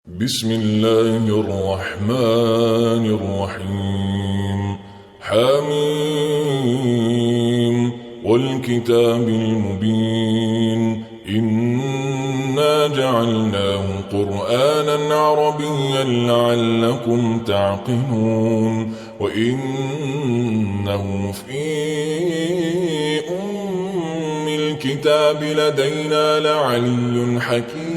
بسم الله الرحمن الرحيم. حميم والكتاب المبين. إنا جعلناه قرآنا عربيا لعلكم تعقلون وإنه في أم الكتاب لدينا لعلي حكيم.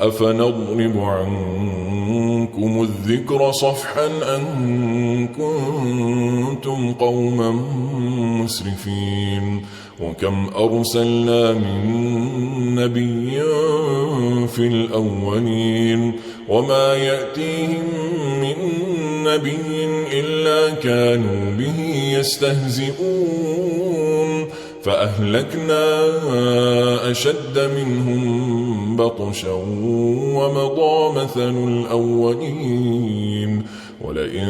أفنضرب عنكم الذكر صفحا أن كنتم قوما مسرفين. وكم أرسلنا من نبي في الأولين وما يأتيهم من نبي إلا كانوا به يستهزئون فأهلكنا أشد منهم بطشا ومضى مثل الأولين. ولئن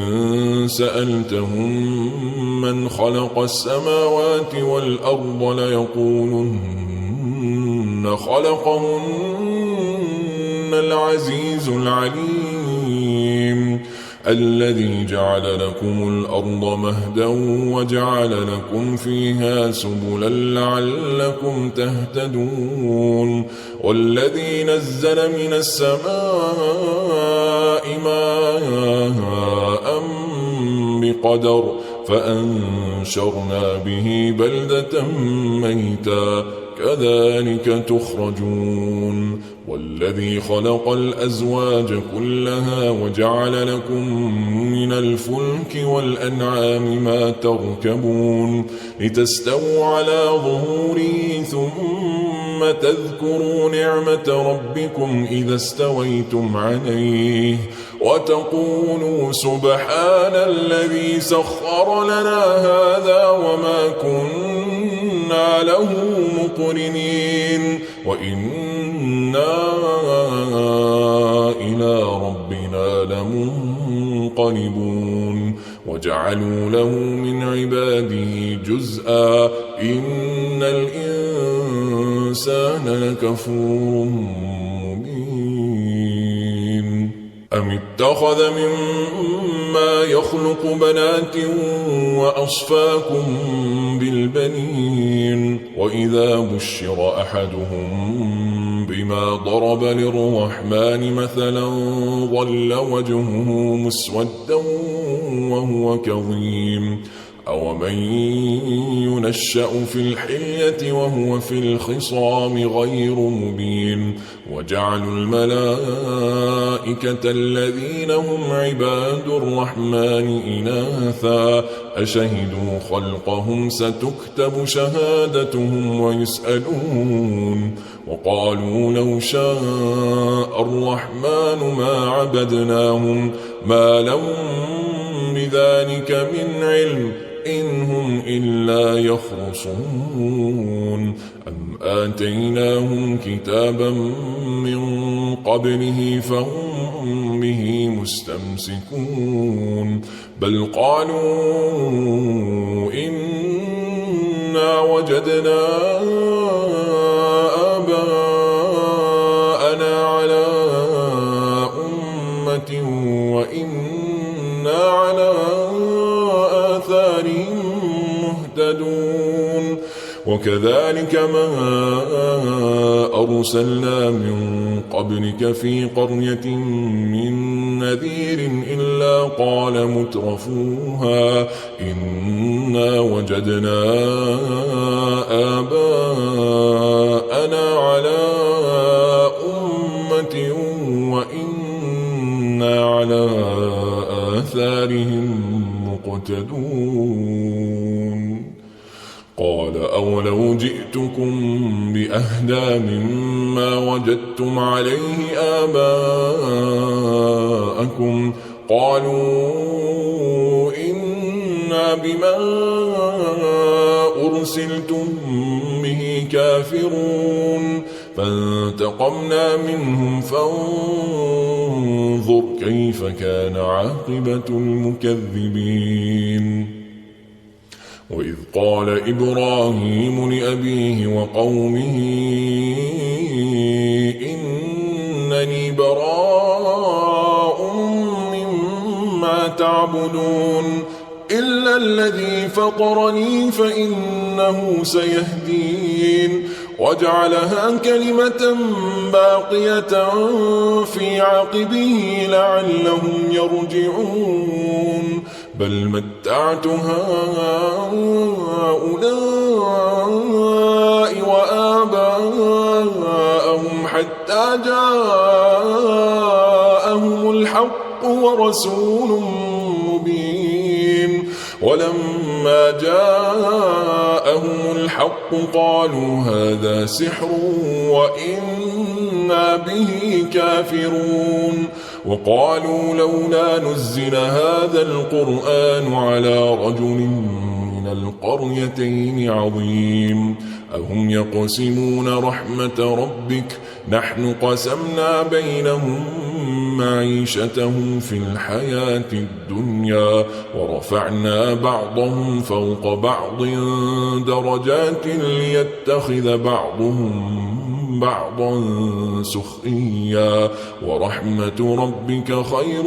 سألتهم من خلق السماوات والأرض ليقولن خلقهن العزيز العليم الذي جعل لكم الأرض مهدا وجعل لكم فيها سبلا لعلكم تهتدون. والذي نزل من السماء ماء بقدر فأنشرنا به بلدة ميتا كذلك تخرجون. والذي خلق الأزواج كلها وجعل لكم من الفلك والأنعام ما تركبون لتستووا على ظهوره ثم تذكروا نعمة ربكم إذا استويتم عليه وتقولوا سبحان الذي سخر لنا هذا وما كنا له مقرنين وإنا إلى ربنا لمنقلبون. وجعلوا له من عباده جزءا إن الإنسان لكفور مبين. أم اتخذ مما يخلق بنات وأصفاكم بالبنين وإذا بشر أحدهم بما ضرب للرحمن مثلا ظل وجهه مسودا وهو كظيم. أومن ينشأ في الحلية وهو في الخصام غير مبين. وجعلوا الملائكة الذين هم عباد الرحمن إناثا أشهدوا خلقهم ستكتب شهادتهم ويسألون. وقالوا لو شاء الرحمن ما عبدناهم ما لهم بذلك من علم إن هم إلا يخرصون. أم آتيناهم كتابا من قبله فهم به مستمسكون بل قالوا إنا وجدنا آباءنا على أمة وإنا على آثارهم مهتدون. وكذلك ما أرسلنا من قبلك في قرية من نذير إلا قال مترفوها إنا وجدنا آباءنا على أمة وإنا على آثارهم مقتدون. قال أولو جئتكم بأهدى مما وجدتم عليه آباءكم قالوا إنا بما أرسلتم به كافرون فانتقمنا منهم فانظر كيف كان عاقبة المكذبين. وإذ قال إبراهيم لأبيه وقومه إنني براء مما تعبدون إلا الذي فطرني فإنه سيهدين وجعلها كلمة باقية في عقبه لعلهم يرجعون بل متعت هؤلاء وآباءهم حتى جاءهم الحق ورسول مبين ولما جاءهم الحق قالوا هذا سحر وإنا به كافرون وقالوا لولا نزل هذا القرآن على رجل من القريتين عظيم أهم يقسمون رحمة ربك نحن قسمنا بينهم معيشتهم في الحياة الدنيا ورفعنا بعضهم فوق بعض درجات ليتخذ بعضهم بعضا سخريا ورحمة ربك خير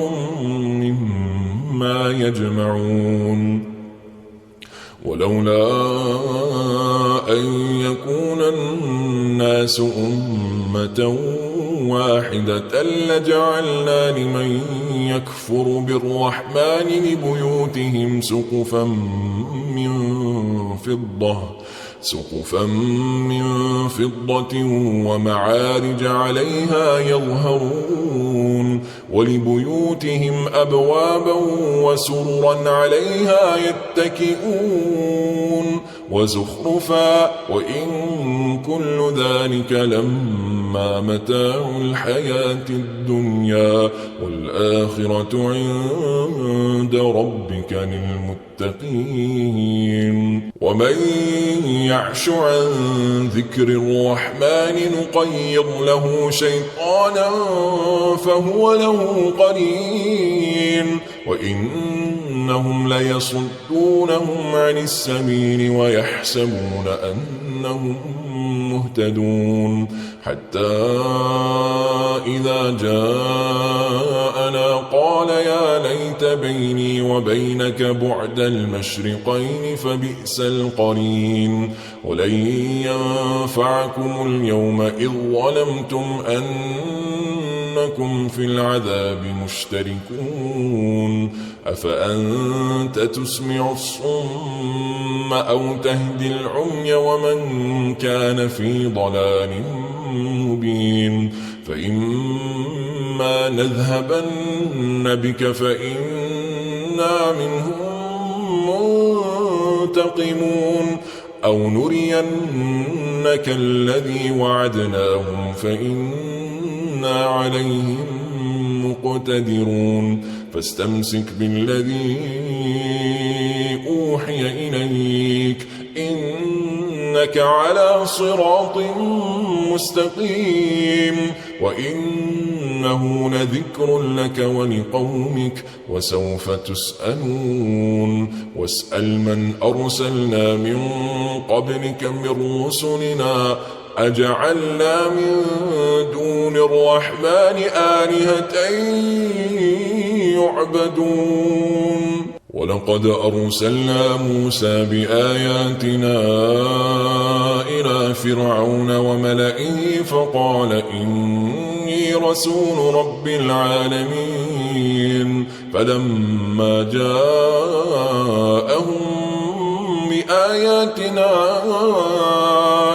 مما يجمعون ولولا أن يكون الناس أمة واحدة لجعلنا لمن يكفر بالرحمن لبيوتهم سقفا من فضة ومعارج عليها يظهرون ولبيوتهم أبوابا وسررا عليها يتكئون وزخرفا وإن كل ذلك لما متاع الحياة الدنيا والآخرة عند ربك للمتقين ومن يعش عن ذكر الرحمن نقيض له شيطانا فهو له قرين وإنهم ليصدونهم عن السبيل ويحسبون أنهم مهتدون حتى إذا جاءنا قال يا ليت بيني وبينك بعد المشرقين فبئس القرين ولن ينفعكم اليوم إذ ظلمتم أنكم في العذاب مشتركون أفأنت تسمع الصم أو تهدي العمي ومن كان في ضلال مبين فإما نذهبن بك فإنا منهم منتقمون أو نرينك الذي وعدناهم فإنا عليهم مقتدرون فاستمسك بالذي أوحي إليك إنك على صراط مستقيم وإنه لذكر لك ولقومك وسوف تسألون واسأل من أرسلنا من قبلك من رسلنا أجعلنا من دون الرحمن آلهة يعبدون ولقد أرسلنا موسى بآياتنا إلى فرعون وملئه فقال إني رسول رب العالمين فلما جاءهم بآياتنا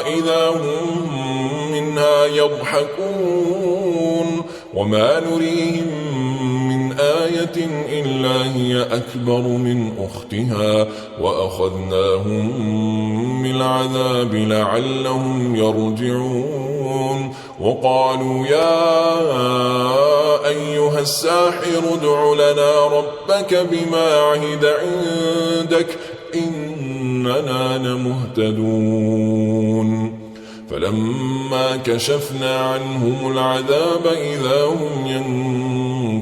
إذا هم منها يضحكون وما نريهم من آية إلا هي أكبر من أختها وأخذناهم بالعذاب لعلهم يرجعون وقالوا يا أيها الساحر ادع لنا ربك بما عهد عندك إننا لمهتدون فلما كشفنا عنهم العذاب إذا هم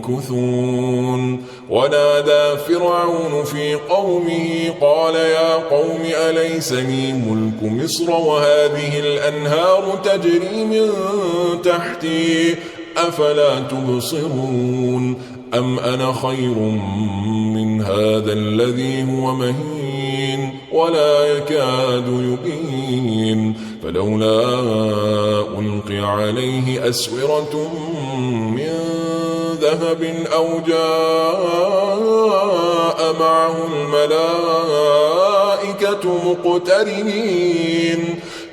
ينكثون ونادى فرعون في قومه قال يا قوم أليس لي ملك مصر وهذه الأنهار تجري من تحتي أفلا تبصرون أم أنا خير من هذا الذي هو مهين ولا يكاد يبين فلولا ألقي عليه أسورة من ذهب أو جاء معه الملائكة مقترنين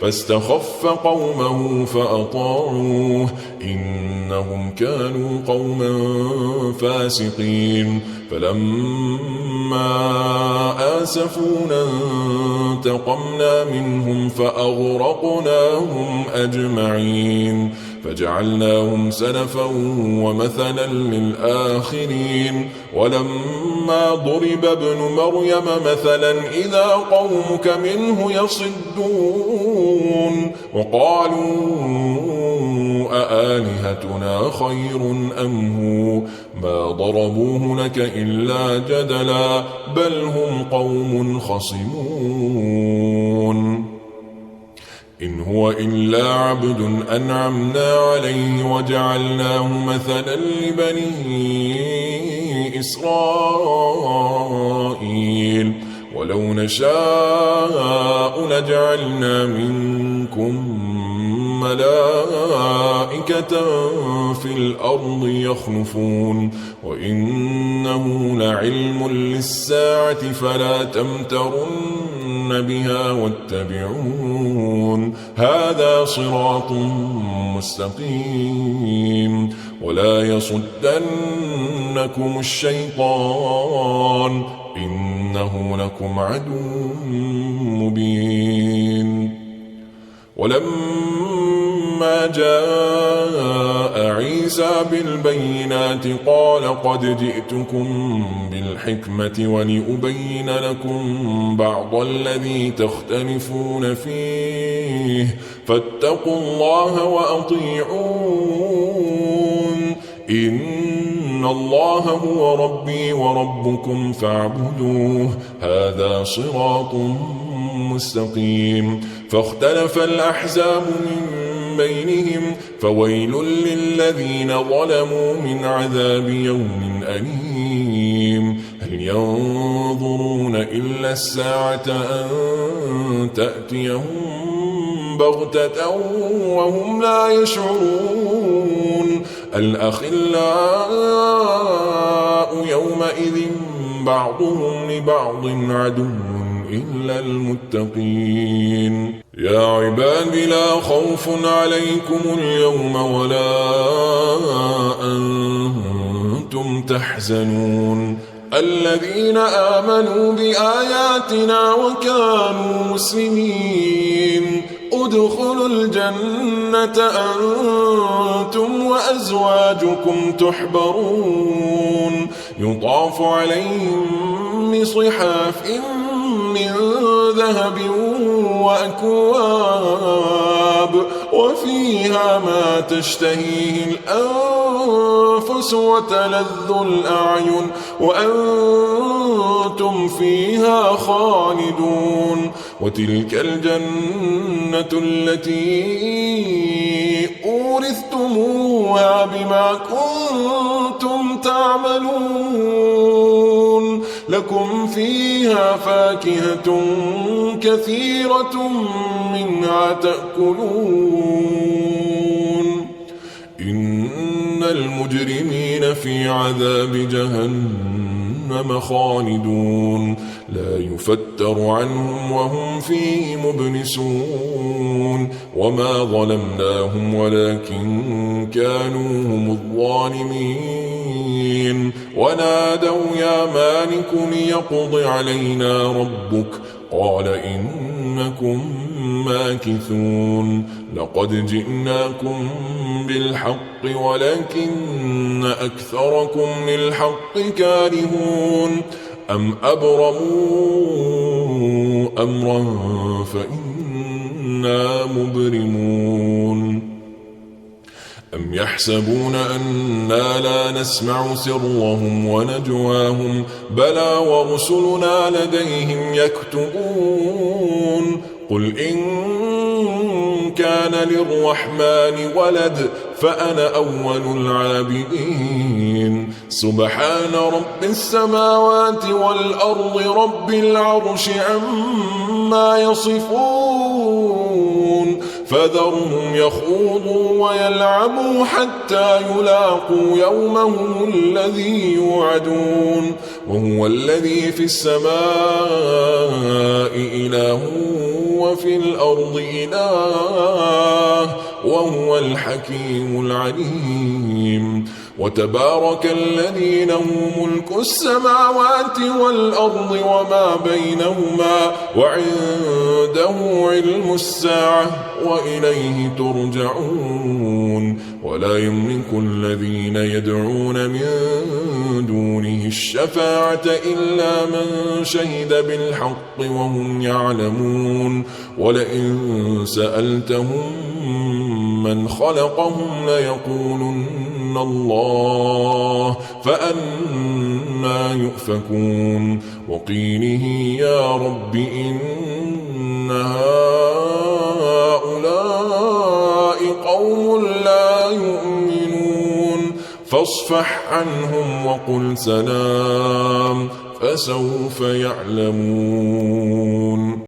فاستخف قومه فأطاعوه إنهم كانوا قوما فاسقين فلما آسفونا انتقمنا منهم فأغرقناهم أجمعين فجعلناهم سلفا ومثلا للآخرين ولما ضرب ابن مريم مثلا إذا قومك منه يصدون وقالوا أآلهتنا خير أم هو ما ضربوه لك إلا جدلا بل هم قوم خصمون إن هو إلا عبد أنعمنا عليه وجعلناه مثلا لبني إسرائيل ولو نشاء لجعلنا منكم ملائكة في الأرض يخلفون وإنه لعلم للساعة فلا تمترن بها واتبعون هذا صراط مستقيم ولا يصدنكم الشيطان إنه لكم عدو مبين ولما جاء عيسى بالبينات قال قد جئتكم بالحكمة ولأبين لكم بعض الذي تختلفون فيه فاتقوا الله وأطيعون إن الله هو ربي وربكم فاعبدوه هذا صراط مستقيم فاختلف الأحزاب من بينهم فويل للذين ظلموا من عذاب يوم أليم هل ينظرون إلا الساعة أن تأتيهم بغتة وهم لا يشعرون الأخلاء يومئذ بعضهم لبعض عدو إلا المتقين يا عباد لا خوف عليكم اليوم ولا أنتم تحزنون الذين آمنوا بآياتنا وكانوا مسلمين ادخلوا الجنة أنتم وأزواجكم تحبرون يطاف عليهم بصحاف من ذهب وأكواب وفيها ما تشتهيه الأنفس وتلذ الأعين وأنتم فيها خالدون وتلك الجنة التي أورثتموها بما كنتم تعملون لكم فيها فاكهة كثيرة منها تأكلون إن المجرمين في عذاب جهنم خالدون لا يفتر عنهم وهم فيه مبلسون وما ظلمناهم ولكن كانوا هم الظالمين ونادوا يا مالك ليقض علينا ربك قال إنكم ماكثون لقد جئناكم بالحق ولكن أكثركم للحق كارهون أم أبرموا أمرا فإنا مبرمون أم يحسبون أنا لا نسمع سرهم ونجواهم بلى ورسلنا لديهم يكتبون قل إن كان للرحمن ولد فأنا أول العابدين سبحان رب السماوات والأرض رب العرش عما يصفون فذرهم يخوضوا ويلعبوا حتى يلاقوا يومهم الذي يوعدون وهو الذي في السماء إله وفي الأرض إله وهو الحكيم العليم وتبارك الذي له ملك السماوات والأرض وما بينهما وعنده علم الساعة وإليه ترجعون ولا يملك الذين يدعون من دونه الشفاعة إلا من شهد بالحق وهم يعلمون ولئن سألتهم من خلقهم ليقولن الله فأنى يؤفكون وقيله يا رب إن هؤلاء قوم لا يؤمنون فاصفح عنهم وقل سلام فسوف يعلمون.